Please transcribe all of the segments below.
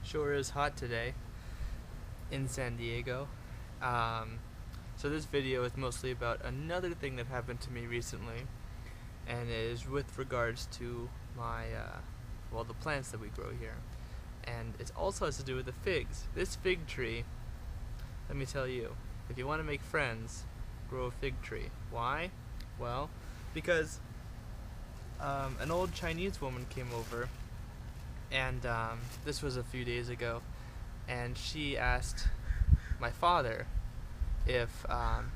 Sure is hot today in San Diego. Um, so this video is mostly about another thing that happened to me recently, and it is with regards to my, the plants that we grow here. And it also has to do with the figs. This fig tree, let me tell you, if you want to make friends, grow a fig tree. Why? Well, because an old Chinese woman came over, and this was a few days ago, and she asked my father if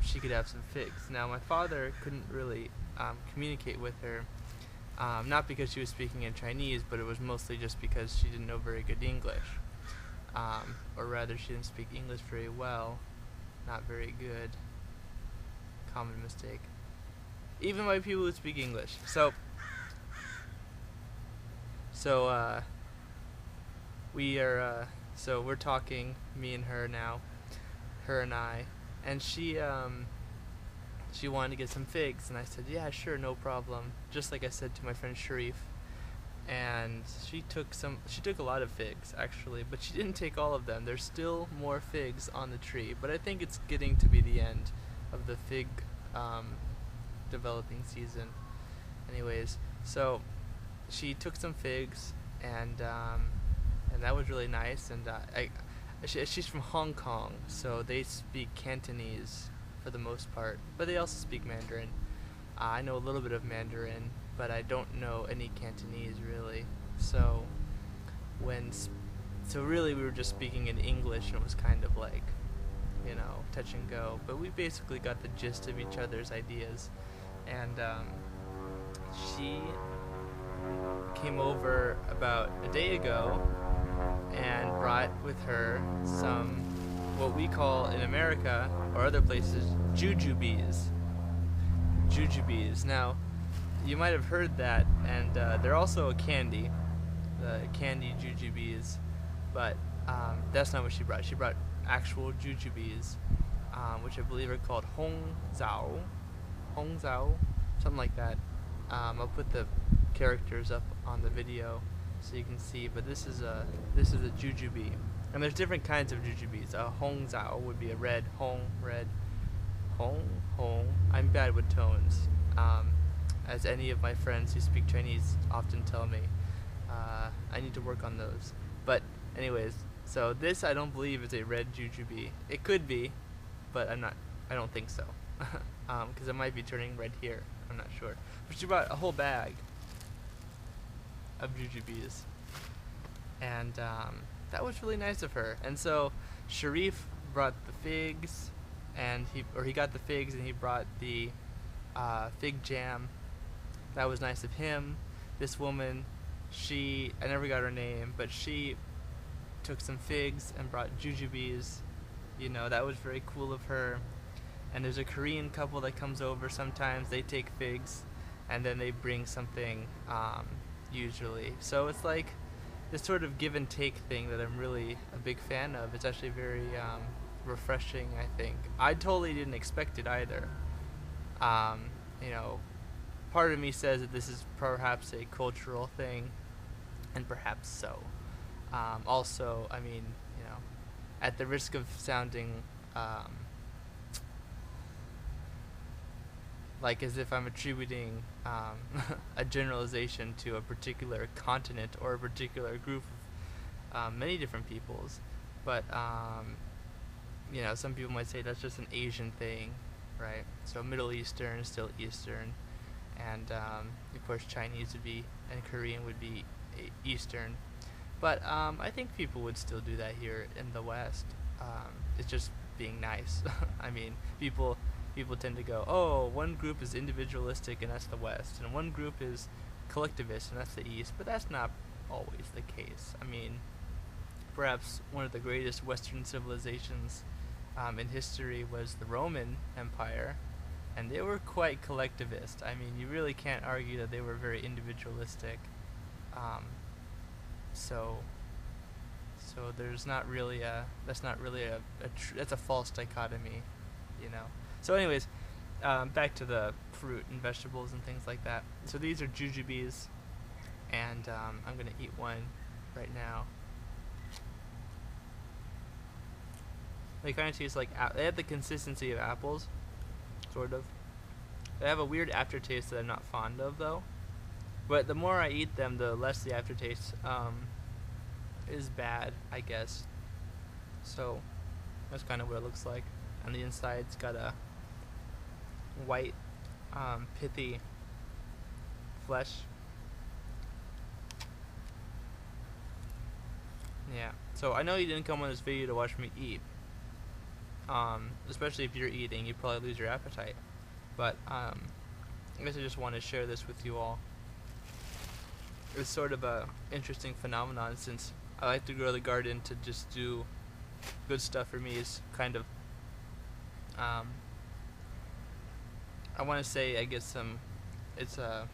she could have some figs. Now, my father couldn't really communicate with her, not because she was speaking in Chinese, but it was mostly just because she didn't know very good English. Or rather, she didn't speak English very well. Not very good. Common mistake. Even by people who speak English. So we're talking, me and her now, her and I, and she wanted to get some figs, and I said, yeah, sure, no problem, just like I said to my friend Sharif. And she took a lot of figs, actually, but she didn't take all of them. There's still more figs on the tree, but I think it's getting to be the end of the fig developing season. Anyways, so she took some figs, and that was really nice. And she's from Hong Kong, so they speak Cantonese for the most part, but they also speak Mandarin. I know a little bit of Mandarin, but I don't know any Cantonese really. So really we were just speaking in English, and it was kind of like, touch and go. But we basically got the gist of each other's ideas, and she came over about a day ago and brought with her some, what we call in America or other places, jujubes. Jujubes. Now, you might have heard that, and they're also a candy, the candy jujubes, but that's not what she brought. She brought actual jujubes, which I believe are called hongzao, something like that. I'll put the characters up on the video so you can see, but this is a jujube, and there's different kinds of jujubes. A hongzao would be a red. I'm bad with tones, as any of my friends who speak Chinese often tell me. I need to work on those. But anyways, so this I don't believe is a red jujube. It could be, but I don't think so. Because it might be turning red here. I'm not sure. But she brought a whole bag of jujubes, and that was really nice of her. And so Sharif brought the figs, and he got the figs, and he brought the fig jam. That was nice of him. This woman, I never got her name, but she took some figs and brought jujubes. That was very cool of her. And there's a Korean couple that comes over sometimes. They take figs, and then they bring something, usually. So it's like this sort of give and take thing that I'm really a big fan of. It's actually very refreshing, I think. I totally didn't expect it either. Part of me says that this is perhaps a cultural thing, and perhaps so. Also, I mean, at the risk of sounding like as if I'm attributing a generalization to a particular continent or a particular group of many different peoples, but some people might say that's just an Asian thing, right? So Middle Eastern is still Eastern, and of course Chinese would be, and Korean would be Eastern, but I think people would still do that here in the West. It's just being nice. I mean, people tend to go, oh, one group is individualistic and that's the West, and one group is collectivist and that's the East, but that's not always the case. I mean, perhaps one of the greatest Western civilizations in history was the Roman Empire, and they were quite collectivist. I mean, you really can't argue that they were very individualistic. So there's not really that's a false dichotomy, So anyways, back to the fruit and vegetables and things like that. So these are jujubes, and I'm gonna eat one right now. They kind of taste like they have the consistency of apples, sort of. They have a weird aftertaste that I'm not fond of, though. But the more I eat them, the less the aftertaste is bad, I guess. So that's kind of what it looks like. On the inside, it's got a white, pithy flesh. Yeah. So I know you didn't come on this video to watch me eat. Especially if you're eating, you probably lose your appetite. But I guess I just want to share this with you all. It's sort of a interesting phenomenon, since I like to grow the garden to just do good stuff for me. Is kind of I want to say, I guess, it's a,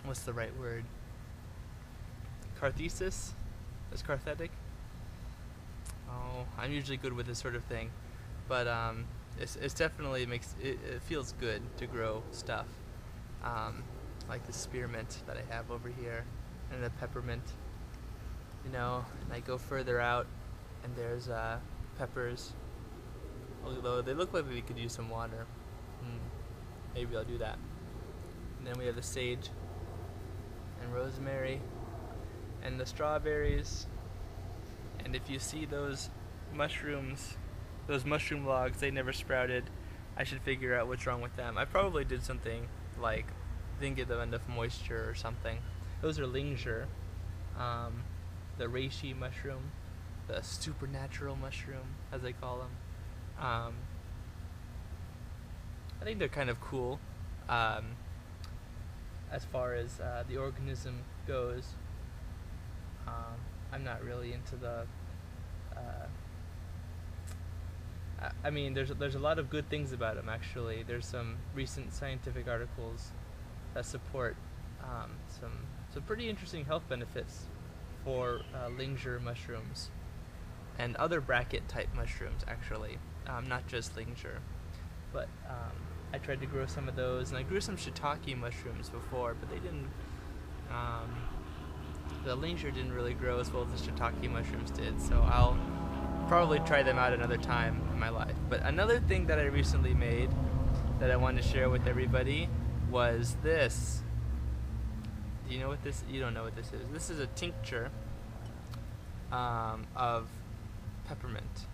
what's the right word? Carthesis? Is carthetic? Oh, I'm usually good with this sort of thing, but it's definitely it feels good to grow stuff, like the spearmint that I have over here, and the peppermint. You know, and I go further out, and there's peppers. Although they look like we could use some water. Maybe I'll do that. And then we have the sage and rosemary and the strawberries. And if you see those mushrooms, those mushroom logs, they never sprouted. I should figure out what's wrong with them. I probably did something like didn't give them enough moisture or something. Those are Lingzhi, the reishi mushroom, the supernatural mushroom, as they call them. I think they're kind of cool as far as the organism goes. I'm not really into the I mean, there's a lot of good things about them, actually. There's some recent scientific articles that support some pretty interesting health benefits for Lingzhi mushrooms and other bracket type mushrooms, actually, not just Lingzhi. But I tried to grow some of those, and I grew some shiitake mushrooms before, but they didn't. The Lingzhi didn't really grow as well as the shiitake mushrooms did, so I'll probably try them out another time in my life. But another thing that I recently made that I wanted to share with everybody was this. Do you know what this? You don't know what this is. This is a tincture of peppermint.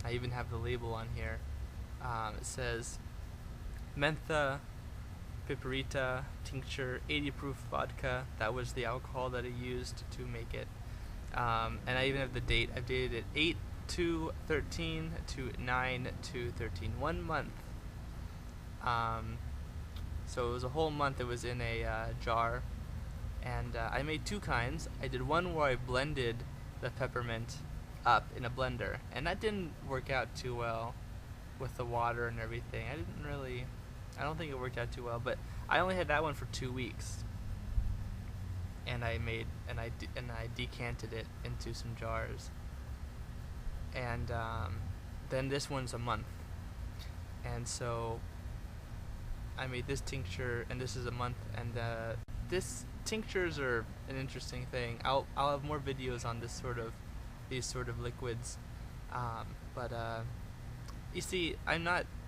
I even have the label on here. It says mentha piperita tincture 80 proof vodka. That was the alcohol that I used to make it. And I even have the date. I've dated it 8/2/13 to 9/2/13. 1 month. So it was a whole month. It was in a jar. And I made two kinds. I did one where I blended the peppermint up in a blender, and that didn't work out too well with the water and everything. I don't think it worked out too well, but I only had that one for 2 weeks. And I decanted it into some jars. And then this one's a month. And so I made this tincture, and this is a month, and this tinctures are an interesting thing. I'll have more videos on these sort of liquids, but you see,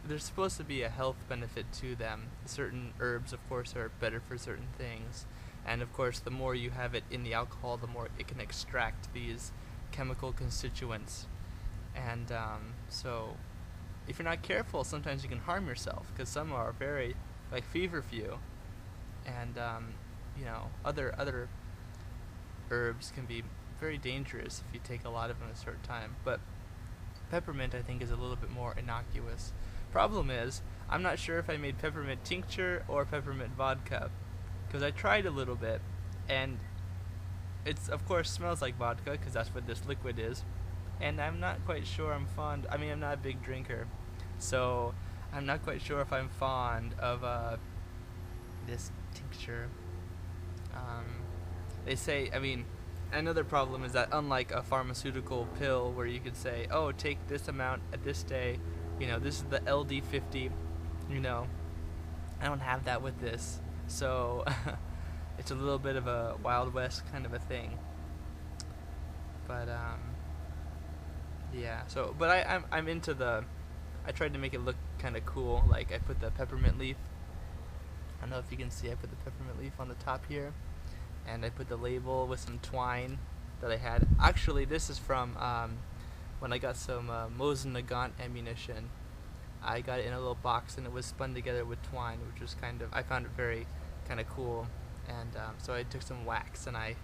there's supposed to be a health benefit to them. Certain herbs, of course, are better for certain things, and of course the more you have it in the alcohol, the more it can extract these chemical constituents. And so if you're not careful, sometimes you can harm yourself, because some are very, like feverfew, and other herbs can be very dangerous if you take a lot of them at a certain time. But peppermint, I think, is a little bit more innocuous. Problem is, I'm not sure if I made peppermint tincture or peppermint vodka, because I tried a little bit, and it's, of course, smells like vodka, because that's what this liquid is, and I'm not quite sure I'm not a big drinker, so I'm not quite sure if I'm fond of this tincture. They say, another problem is that, unlike a pharmaceutical pill where you could say, oh, take this amount at this day, this is the LD50, I don't have that with this, so it's a little bit of a Wild West kind of a thing. But yeah. So, but I'm into the. I tried to make it look kind of cool. Like I put the peppermint leaf. I don't know if you can see. I put the peppermint leaf on the top here, and I put the label with some twine that I had. Actually, this is from when I got some Mosin Nagant ammunition. I got it in a little box, and it was spun together with twine, which was kind of, I found it very kind of cool. And so I took some wax and I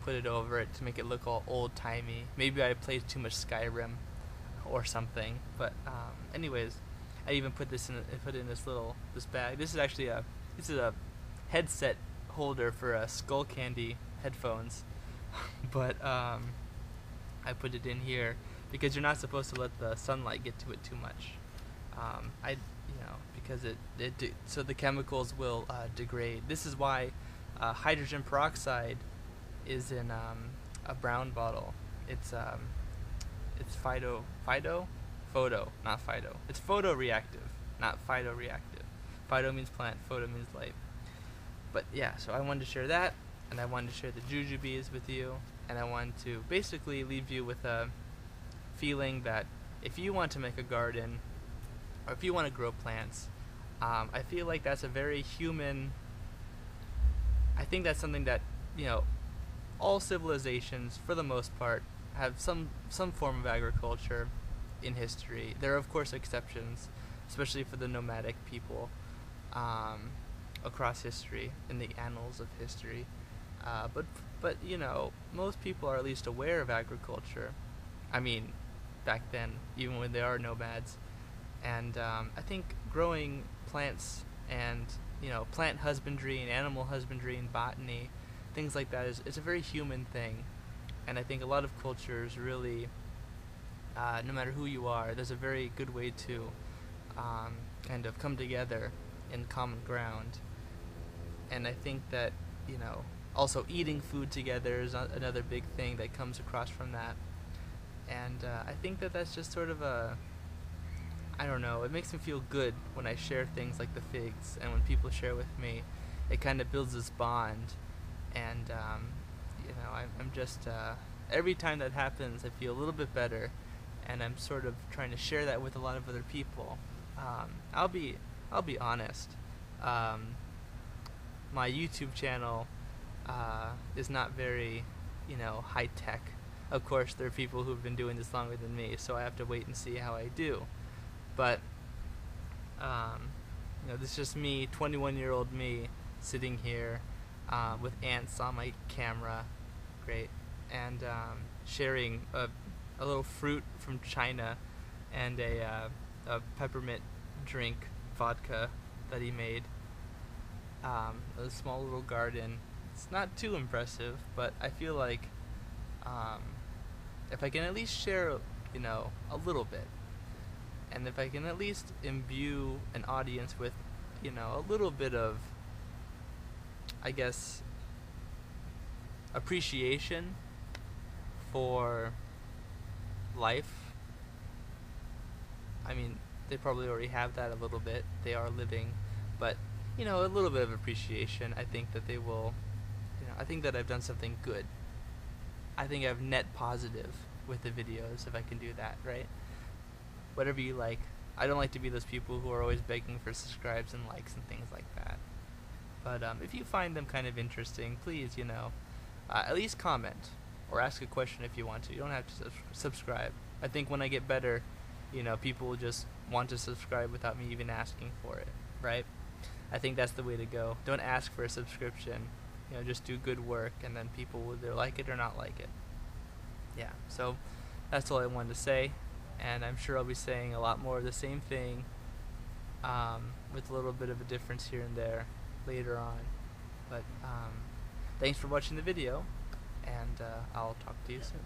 put it over it to make it look all old-timey. Maybe I played too much Skyrim or something. But anyways, I even put this in. I put it in this bag. This is actually a headset holder for Skull Candy headphones. But I put it in here because you're not supposed to let the sunlight get to it too much. Because so the chemicals will degrade. This is why hydrogen peroxide is in a brown bottle. It's photo, not phyto. It's photoreactive, not phytoreactive. Phyto means plant, photo means light. But yeah, so I wanted to share that, and I wanted to share the jujubes with you, and I wanted to basically leave you with a feeling that if you want to make a garden, or if you want to grow plants, I feel like that's a very human. I think that's something that, all civilizations, for the most part, have some form of agriculture in history. There are, of course, exceptions, especially for the nomadic people across history, in the annals of history. But most people are at least aware of agriculture. I mean, back then, even when they are nomads. And I think growing plants and plant husbandry and animal husbandry and botany, things like that, it's a very human thing. And I think a lot of cultures really, no matter who you are, there's a very good way to kind of come together in common ground. And I think that also eating food together is another big thing that comes across from that. And I think that that's just sort of I don't know, it makes me feel good when I share things like the figs, and when people share with me, it kind of builds this bond. And I'm just every time that happens, I feel a little bit better, and I'm sort of trying to share that with a lot of other people. I'll be honest. My YouTube channel is not very high tech. Of course, there are people who've been doing this longer than me, so I have to wait and see how I do. But this is just me, 21-year-old me, sitting here with ants on my camera, great, and sharing a little fruit from China and a peppermint drink vodka that he made. A small little garden. It's not too impressive, but I feel like if I can at least share, a little bit, and if I can at least imbue an audience with, a little bit of, I guess, appreciation for life. I mean, they probably already have that a little bit. They are living, but a little bit of appreciation. I think that they will. I think that I've done something good. I think I've net positive with the videos if I can do that, right? Whatever you like. I don't like to be those people who are always begging for subscribes and likes and things like that. But if you find them kind of interesting, please, at least comment or ask a question if you want to. You don't have to subscribe. I think when I get better, people will just want to subscribe without me even asking for it, right? I think that's the way to go. Don't ask for a subscription. Just do good work, and then people will either like it or not like it. Yeah, so that's all I wanted to say, and I'm sure I'll be saying a lot more of the same thing with a little bit of a difference here and there later on. But thanks for watching the video, and I'll talk to you soon.